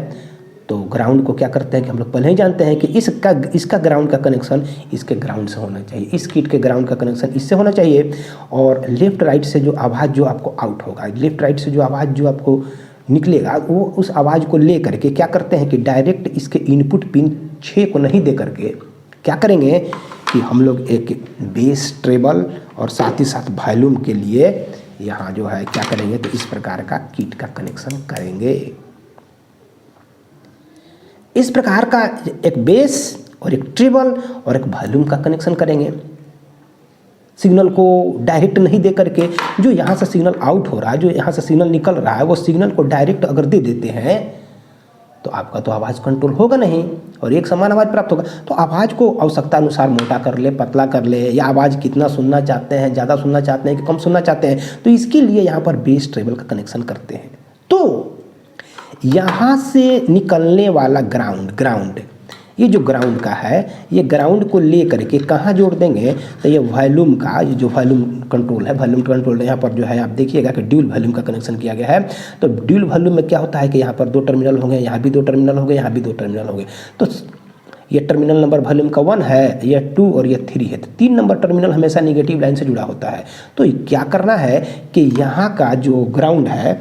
तो ग्राउंड को क्या करते हैं कि हम लोग पहले ही जानते हैं कि इसका ग्राउंड का कनेक्शन इसके ग्राउंड से होना चाहिए, इस किट के ग्राउंड का कनेक्शन इससे होना चाहिए। और लेफ्ट राइट से जो आवाज़ जो आपको आउट होगा, लेफ्ट राइट से जो आवाज़ जो आपको निकलेगा, वो उस आवाज़ को ले करके क्या करते हैं कि डायरेक्ट इसके इनपुट पिन 6 को नहीं दे करके क्या करेंगे कि हम लोग एक बेस ट्रेबल और साथ ही साथ वॉल्यूम के लिए यहाँ जो है क्या करेंगे, तो इस प्रकार का किट का कनेक्शन करेंगे। इस प्रकार का एक बेस और एक ट्रेबल और एक वॉल्यूम का कनेक्शन करेंगे। सिग्नल को डायरेक्ट नहीं दे करके जो यहाँ से सिग्नल आउट हो रहा है, जो यहाँ से सिग्नल निकल रहा है, वो सिग्नल को डायरेक्ट अगर दे देते हैं तो आपका तो आवाज़ कंट्रोल होगा नहीं और एक समान आवाज़ प्राप्त होगा। तो आवाज़ को आवश्यकता अनुसार मोटा कर ले, पतला कर ले, या आवाज़ कितना सुनना चाहते हैं, ज़्यादा सुनना चाहते हैं कि कम सुनना चाहते हैं, तो इसके लिए यहाँ पर बेस ट्रेबल का कनेक्शन करते हैं। तो यहाँ से निकलने वाला ग्राउंड ये जो ग्राउंड का है, ये ग्राउंड को ले करके कहाँ जोड़ देंगे, तो ये वॉल्यूम का, ये जो वॉल्यूम कंट्रोल है, वॉल्यूम कंट्रोल यहाँ पर जो है आप देखिएगा कि ड्यूल वॉल्यूम का कनेक्शन किया गया है। तो ड्यूल वॉल्यूम में क्या होता है कि यहाँ पर 2 टर्मिनल होंगे, यहाँ भी 2 टर्मिनल होंगे, यहाँ भी 2 टर्मिनल होंगे। तो ये टर्मिनल नंबर वॉल्यूम का 1 है, यह 2 और यह 3 है। तो 3 नंबर टर्मिनल हमेशा निगेटिव लाइन से जुड़ा होता है। तो क्या करना है कि यहाँ का जो ग्राउंड है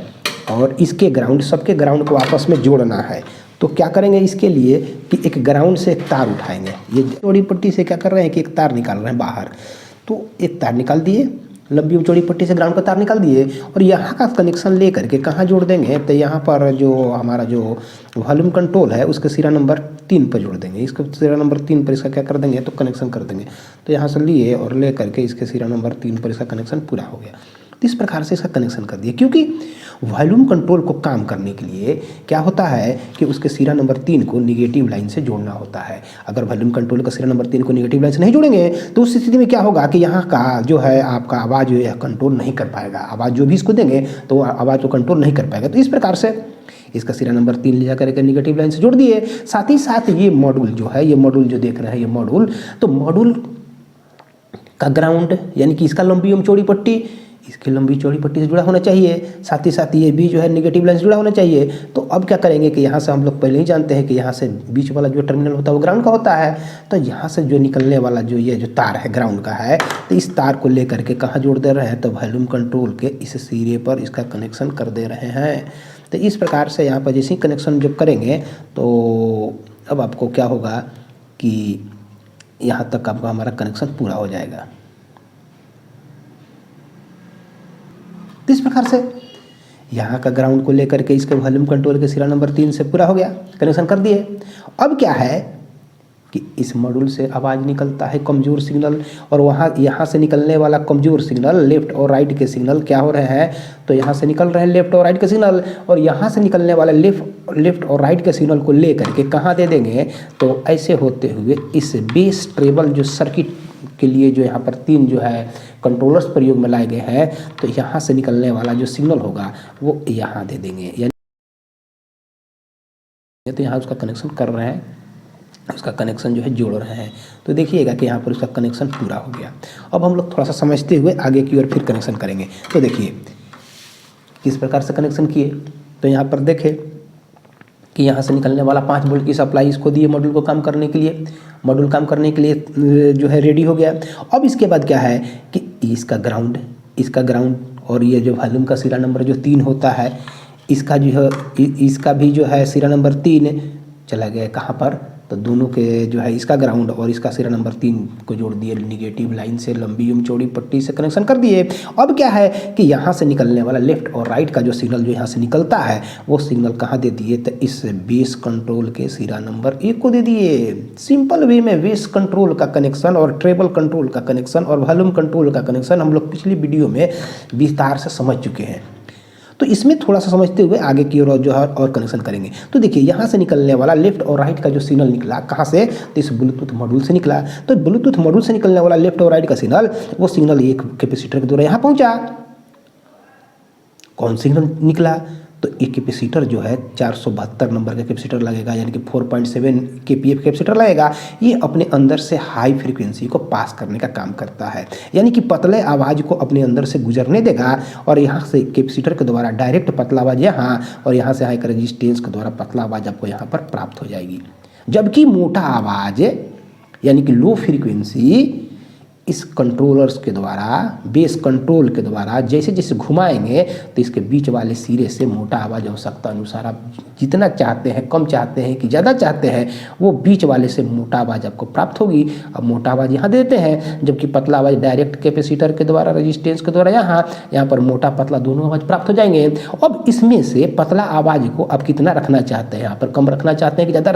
और इसके ग्राउंड, सबके ग्राउंड को आपस में जोड़ना है। तो क्या करेंगे इसके लिए कि एक ग्राउंड से एक तार उठाएंगे। ये चौड़ी पट्टी से क्या कर रहे हैं कि एक तार निकाल रहे हैं बाहर, तो एक तार निकाल दिए, लंबी चौड़ी पट्टी से ग्राउंड का तार निकाल दिए और यहाँ का कनेक्शन ले करके कहाँ जोड़ देंगे, तो यहाँ पर जो हमारा जो वॉल्यूम कंट्रोल है उसके सिरा नंबर 3 पर जोड़ देंगे। इसको सिरा नंबर 3 पर इसका क्या कर देंगे, तो कनेक्शन कर देंगे। तो यहाँ से लिए और ले करके इसके सिरा नंबर 3 पर इसका कनेक्शन पूरा हो गया। तो इस प्रकार से इसका कनेक्शन कर दिया, क्योंकि वॉल्यूम कंट्रोल को काम करने के लिए क्या होता है कि उसके सिरा नंबर 3 को निगेटिव लाइन से जोड़ना होता है। अगर वॉल्यूम कंट्रोल का सिरा नंबर 3 को निगेटिव लाइन से नहीं जोड़ेंगे तो उस स्थिति में क्या होगा कि यहाँ का जो है आपका आवाज़ जो है कंट्रोल नहीं कर पाएगा। आवाज़ जो भी इसको देंगे तो आवाज़ को कंट्रोल नहीं कर पाएगा। तो इस प्रकार से इसका सिरा नंबर 3 ले जाकर के निगेटिव लाइन से जोड़ दिए। साथ ही साथ ये मॉड्यूल जो है, ये मॉड्यूल जो देख रहे हैं, ये मॉड्यूल, तो मॉड्यूल का ग्राउंड यानी कि इसका लंबी एवं चौड़ी पट्टी इसकी लंबी चौड़ी पट्टी से जुड़ा होना चाहिए। साथ ही साथ ये भी जो है निगेटिव लाइन से जुड़ा होना चाहिए। तो अब क्या करेंगे कि यहाँ से हम लोग पहले ही जानते हैं कि यहाँ से बीच वाला जो टर्मिनल होता है वो ग्राउंड का होता है। तो यहाँ से जो निकलने वाला जो ये जो तार है ग्राउंड का है, तो इस तार को ले करके कहाँ जोड़ दे रहे हैं, तो वॉल्यूम कंट्रोल के इस सिरे पर इसका कनेक्शन कर दे रहे हैं। तो इस प्रकार से यहाँ पर जैसे ही कनेक्शन जब करेंगे तो अब आपको क्या होगा कि यहाँ तक आपका हमारा कनेक्शन पूरा हो जाएगा। तो इस प्रकार से यहाँ का ग्राउंड को लेकर के इसके वॉल्यूम कंट्रोल के सिरा नंबर 3 से पूरा हो गया, कनेक्शन कर दिए। अब क्या है कि इस मॉड्यूल से आवाज़ निकलता है कमज़ोर सिग्नल, और वहाँ यहाँ से निकलने वाला कमज़ोर सिग्नल लेफ़्ट और राइट के सिग्नल क्या हो रहे हैं, तो यहाँ से निकल रहे हैं लेफ़्ट और राइट के सिग्नल, और यहाँ से निकलने वाले लेफ़्ट और राइट के सिग्नल को ले करके कहाँ दे देंगे, तो ऐसे होते हुए इस बेस ट्रेबल जो सर्किट के लिए जो यहाँ पर 3 जो है कंट्रोलर्स प्रयोग में लाए गए हैं, तो यहाँ से निकलने वाला जो सिग्नल होगा वो यहाँ दे देंगे। यानी तो यहाँ उसका कनेक्शन कर रहे हैं, उसका कनेक्शन जो है जोड़ रहे हैं। तो देखिएगा कि यहाँ पर उसका कनेक्शन पूरा हो गया। अब हम लोग थोड़ा सा समझते हुए आगे की ओर फिर कनेक्शन करेंगे। तो देखिए किस प्रकार से कनेक्शन किए, तो यहाँ पर देखें कि यहाँ से निकलने वाला 5 वोल्ट की सप्लाई इसको दिए मॉड्यूल को काम करने के लिए। मॉड्यूल काम करने के लिए जो है रेडी हो गया। अब इसके बाद क्या है कि इसका ग्राउंड और ये जो वॉल्यूम का सिरा नंबर जो 3 होता है, इसका जो है इसका भी जो है सिरा नंबर 3 चला गया कहाँ पर, तो दोनों के जो है इसका ग्राउंड और इसका सिरा नंबर 3 को जोड़ दिए निगेटिव लाइन से, लंबी एवं चौड़ी पट्टी से कनेक्शन कर दिए। अब क्या है कि यहाँ से निकलने वाला लेफ्ट और राइट का जो सिग्नल जो यहाँ से निकलता है वो सिग्नल कहाँ दे दिए, तो इस बेस कंट्रोल के सिरा नंबर 1 को दे दिए। सिंपल वे में बेस कंट्रोल का कनेक्शन और ट्रेबल कंट्रोल का कनेक्शन और वॉल्यूम कंट्रोल का कनेक्शन हम लोग पिछली वीडियो में विस्तार से समझ चुके हैं। तो इसमें थोड़ा सा समझते हुए आगे की ओर जो है और कनेक्शन करेंगे। तो देखिए यहाँ से निकलने वाला लेफ्ट और राइट का जो सिग्नल निकला कहाँ से, तो इस ब्लूटूथ मॉड्यूल से निकला। तो ब्लूटूथ मॉड्यूल से निकलने वाला लेफ्ट और राइट का सिग्नल, वो सिग्नल एक कैपेसिटर के द्वारा यहाँ पहुँचा। कौन सिग्नल निकला, तो ये कैपेसिटर जो है 472 नंबर का कैपेसिटर लगेगा, यानी कि 4.7 kPa कैपेसिटर लगेगा। ये अपने अंदर से हाई फ्रीक्वेंसी को पास करने का काम करता है, यानी कि पतले आवाज़ को अपने अंदर से गुजरने देगा और यहाँ से कैपेसिटर के द्वारा डायरेक्ट पतला आवाज़ यहाँ और यहाँ से हाई रेजिस्टेंस के द्वारा पतला आवाज़ आपको यहाँ पर प्राप्त हो जाएगी। जबकि मोटा आवाज़ यानी कि लो फ्रीक्वेंसी इस कंट्रोलर्स के द्वारा, बेस कंट्रोल के द्वारा जैसे जैसे घुमाएंगे तो इसके बीच वाले सिरे से मोटा आवाज़ आवश्यकता अनुसार आप जितना चाहते हैं, कम चाहते हैं कि ज़्यादा चाहते हैं, वो बीच वाले से मोटा आवाज़ आपको प्राप्त होगी। अब मोटा आवाज़ यहाँ देते हैं, जबकि पतला आवाज़ डायरेक्ट कैपेसिटर के द्वारा, रेजिस्टेंस के द्वारा यहाँ पर मोटा पतला दोनों आवाज़ प्राप्त हो जाएंगे। अब इसमें से पतला आवाज़ को आप कितना रखना चाहते हैं, यहाँ पर कम रखना चाहते हैं कि ज़्यादा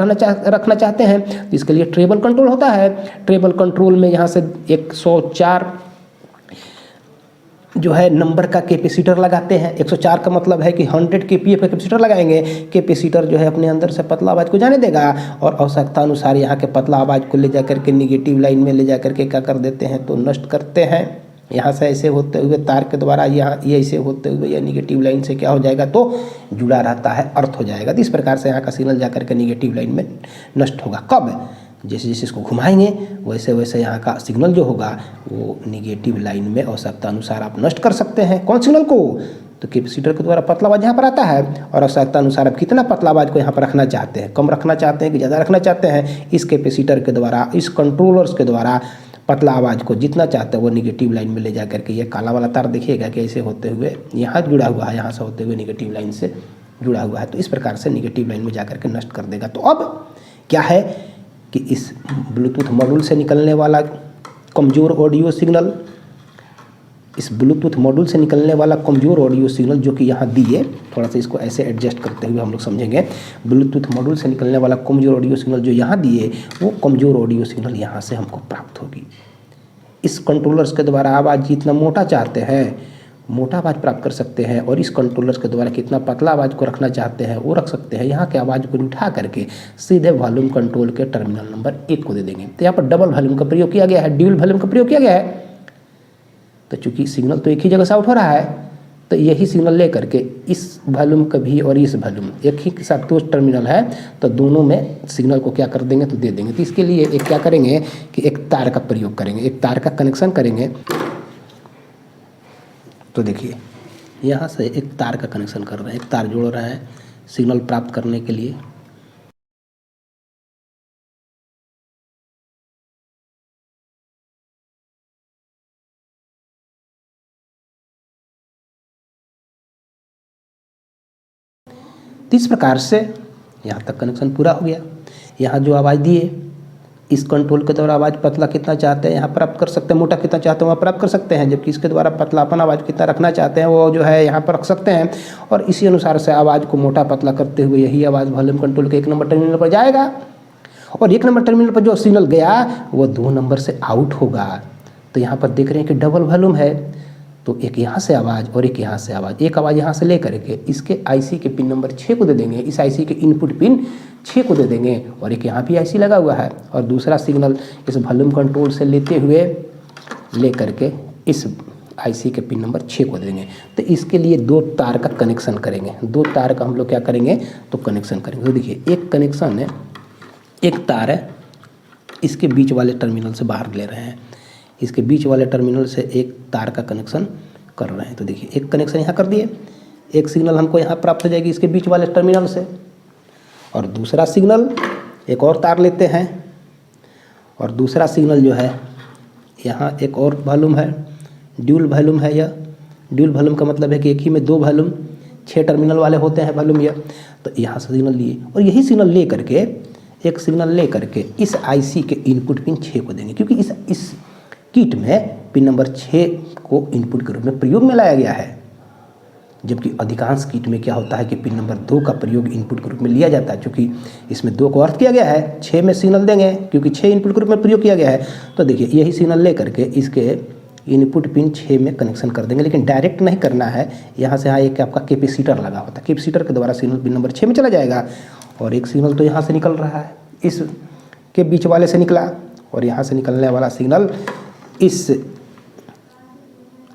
रखना चाहते हैं, तो इसके लिए ट्रेबल कंट्रोल होता है। ट्रेबल कंट्रोल में यहाँ से 104 जो है नंबर का कैपेसिटर लगाते हैं। 104 का मतलब है कि 100 kPa का कैपेसिटर लगाएंगे। कैपेसिटर जो है अपने अंदर से पतला आवाज़ को जाने देगा और आवश्यकता अनुसार यहाँ के पतला आवाज़ को ले जाकर के निगेटिव लाइन में ले जाकर के क्या कर देते हैं, तो नष्ट करते हैं। यहाँ से ऐसे होते हुए तार के द्वारा यहाँ ये ऐसे होते हुए या निगेटिव लाइन से क्या हो जाएगा, तो जुड़ा रहता है, अर्थ हो जाएगा। तो इस प्रकार से यहाँ का सिग्नल जाकर के निगेटिव लाइन में नष्ट होगा। कब? जैसे जैसे इसको घुमाएंगे वैसे वैसे यहाँ का सिग्नल जो होगा वो निगेटिव लाइन में आवश्यकता अनुसार आप नष्ट कर सकते हैं। कौन सिग्नल को? तो कैपेसिटर के द्वारा पतला आवाज़ यहाँ पर आता है और आवश्यकता अनुसार आप कितना पतला आवाज़ को यहाँ पर रखना चाहते हैं, कम रखना चाहते हैं कि ज़्यादा रखना चाहते हैं, इस कैपेसिटर के द्वारा, इस कंट्रोलर्स के द्वारा पतला आवाज़ को जितना चाहते हैं वो निगेटिव लाइन में ले जा करके, ये काला वाला तार देखिएगा कि ऐसे होते हुए यहाँ जुड़ा हुआ है, यहाँ से होते हुए निगेटिव लाइन से जुड़ा हुआ है, तो इस प्रकार से निगेटिव लाइन में जा करके नष्ट कर देगा। तो अब क्या है कि इस ब्लूटूथ मॉड्यूल से निकलने वाला कमज़ोर ऑडियो सिग्नल, इस ब्लूटूथ मॉड्यूल से निकलने वाला कमज़ोर ऑडियो सिग्नल जो कि यहाँ दिए, थोड़ा सा इसको ऐसे एडजस्ट करते हुए हम लोग समझेंगे। ब्लूटूथ मॉड्यूल से निकलने वाला कमज़ोर ऑडियो सिग्नल जो यहाँ दिए, वो कमज़ोर ऑडियो सिग्नल यहाँ से हमको प्राप्त होगी। इस कंट्रोलर्स के द्वारा आवाज़ जितना मोटा चाहते हैं मोटा आवाज़ प्राप्त कर सकते हैं और इस कंट्रोलर्स के द्वारा कितना पतला आवाज़ को रखना चाहते हैं वो रख सकते हैं। यहाँ के आवाज़ को उठा करके सीधे वॉल्यूम कंट्रोल के टर्मिनल नंबर 1 को दे देंगे। तो यहाँ पर डबल वॉल्यूम का प्रयोग किया गया है, ड्यूल वॉल्यूम का प्रयोग किया गया है। तो चूंकि सिग्नल तो एक ही जगह से आउट हो रहा है, तो यही सिग्नल ले करके इस वॉल्यूम का भी और इस वॉल्यूम एक ही के साथ दो टर्मिनल है, तो दोनों में सिग्नल को क्या कर देंगे, तो दे देंगे। तो इसके लिए एक क्या करेंगे कि एक तार का प्रयोग करेंगे, एक तार का कनेक्शन करेंगे। तो देखिए यहाँ से एक तार का कनेक्शन कर रहे हैं, एक तार जोड़ रहे हैं सिग्नल प्राप्त करने के लिए। तो इस प्रकार से यहाँ तक कनेक्शन पूरा हो गया। यहाँ जो आवाज़ दिए इस कंट्रोल के द्वारा आवाज़ पतला कितना चाहते हैं यहाँ प्राप्त कर सकते हैं, मोटा कितना चाहते हैं वहाँ प्राप्त कर सकते हैं, जबकि इसके द्वारा पतलापन आवाज़ कितना रखना चाहते हैं वो जो है यहाँ पर रख सकते हैं। और इसी अनुसार से आवाज़ को मोटा पतला करते हुए यही आवाज़ वॉल्यूम कंट्रोल के 1 नंबर टर्मिनल पर जाएगा और 1 नंबर टर्मिनल पर जो सिग्नल गया वो 2 नंबर से आउट होगा। तो यहाँ पर देख रहे हैं कि डबल वॉल्यूम है, तो एक यहाँ से आवाज़ और एक यहाँ से आवाज़, एक आवाज़ यहाँ से ले करके इसके आईसी के पिन नंबर 6 को दे देंगे, इस आईसी के इनपुट पिन 6 को दे देंगे और एक यहाँ भी आईसी लगा हुआ है और दूसरा सिग्नल इस वॉल्यूम कंट्रोल से लेते हुए ले करके इस आईसी के पिन नंबर 6 को देंगे। तो इसके लिए 2 तार का कनेक्शन करेंगे, 2 तार का हम लोग क्या करेंगे तो कनेक्शन करेंगे। तो देखिए एक कनेक्शन है, एक तार है, इसके बीच वाले टर्मिनल से बाहर ले रहे हैं, इसके बीच वाले टर्मिनल से एक तार का कनेक्शन कर रहे हैं। तो देखिए एक कनेक्शन यहाँ कर दिए, एक सिग्नल हमको यहाँ प्राप्त हो जाएगी इसके बीच वाले टर्मिनल से और दूसरा सिग्नल एक और तार लेते हैं और दूसरा सिग्नल जो है यहाँ एक और वॉल्यूम है, ड्यूल वॉल्यूम है। यह ड्यूल वॉल्यूम का मतलब है कि एक ही में 2 वॉल्यूम 6 टर्मिनल वाले होते हैं वॉल्यूम यह। तो यहाँ से सिग्नल लिए और यही सिग्नल ले करके एक सिग्नल ले करके इस आईसी के इनपुट पिन 6 को देंगे, क्योंकि इस किट में पिन नंबर 6 को इनपुट के रूप में प्रयोग में लाया गया है, जबकि अधिकांश किट में क्या होता है कि पिन नंबर 2 का प्रयोग इनपुट के रूप में लिया जाता है। चूँकि इसमें 2 को अर्थ किया गया है, 6 में सिग्नल देंगे क्योंकि 6 इनपुट के रूप में प्रयोग किया गया है। तो देखिए यही सिग्नल ले करके इसके इनपुट पिन 6 में कनेक्शन कर देंगे, लेकिन डायरेक्ट नहीं करना है। यहाँ से यहाँ एक आपका कैपेसिटर लगा होता है, कैपेसिटर के द्वारा सिग्नल पिन नंबर 6 में चला जाएगा और एक सिग्नल तो यहाँ से निकल रहा है, इस के बीच वाले से निकला और यहाँ से निकलने वाला सिग्नल इस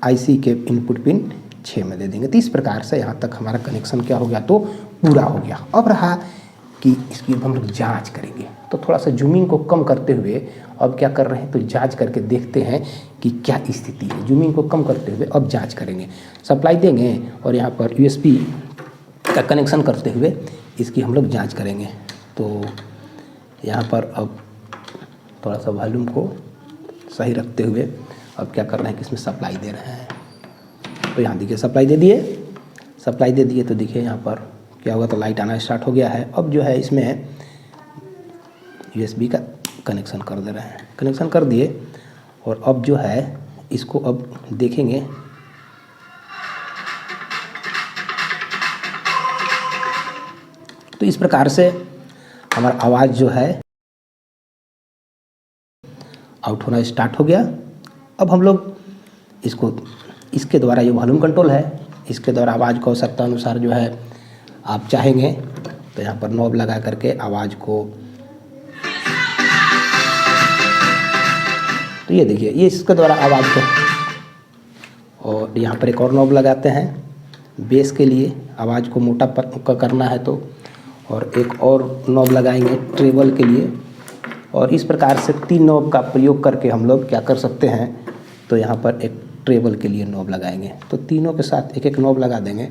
आईसी के इनपुट पिन 6 में दे देंगे। तो इस प्रकार से यहाँ तक हमारा कनेक्शन क्या हो गया, तो पूरा हो गया। अब रहा कि इसकी हम लोग जांच करेंगे, तो थोड़ा सा जूमिंग को कम करते हुए अब क्या कर रहे हैं, तो जांच करके देखते हैं कि क्या स्थिति है। जूमिंग को कम करते हुए अब जांच करेंगे, सप्लाई देंगे और यहाँ पर USB का कनेक्शन करते हुए इसकी हम लोग जांच करेंगे। तो यहाँ पर अब थोड़ा सा वॉल्यूम को सही रखते हुए अब क्या कर रहे हैं कि इसमें सप्लाई दे रहे हैं। तो यहाँ देखिए सप्लाई दे दिए, तो देखिए यहाँ पर क्या हुआ, तो लाइट आना स्टार्ट हो गया है। अब जो है इसमें USB का कनेक्शन कर दे रहे हैं, कनेक्शन कर दिए और अब जो है इसको अब देखेंगे। तो इस प्रकार से हमारा आवाज़ जो है आउट होना स्टार्ट हो गया। अब हम लोग इसके द्वारा, ये वॉल्यूम कंट्रोल है, इसके द्वारा आवाज़ को आवश्यकता अनुसार जो है आप चाहेंगे तो यहाँ पर नॉब लगा करके आवाज़ को, तो ये देखिए ये इसके द्वारा आवाज़ को, और यहाँ पर एक और नॉब लगाते हैं बेस के लिए, आवाज़ को मोटा करना है तो, और एक और नॉब लगाएंगे ट्रेबल के लिए। और इस प्रकार से 3 नॉब का प्रयोग करके हम लोग क्या कर सकते हैं, तो यहाँ पर एक ट्रेबल के लिए नॉब लगाएंगे। तो तीनों के साथ एक एक नॉब लगा देंगे।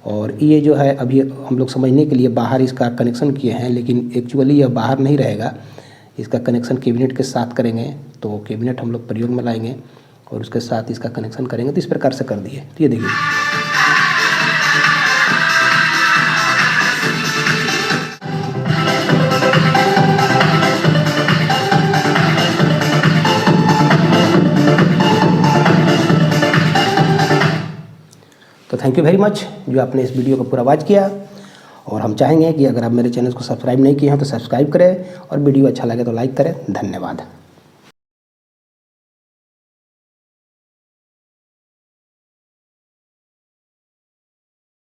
और ये जो है अभी हम लोग समझने के लिए बाहर इसका कनेक्शन किए हैं, लेकिन एक्चुअली यह बाहर नहीं रहेगा, इसका कनेक्शन कैबिनेट के साथ करेंगे। तो कैबिनेट हम लोग प्रयोग में लाएंगे और उसके साथ इसका कनेक्शन करेंगे। तो इस प्रकार से कर दिए। तो ये देखिए तो थैंक यू वेरी मच जो आपने इस वीडियो को पूरा वॉच किया। और हम चाहेंगे कि अगर आप मेरे चैनल को सब्सक्राइब नहीं किए हैं तो सब्सक्राइब करें, और वीडियो अच्छा लगे तो लाइक करें। धन्यवाद।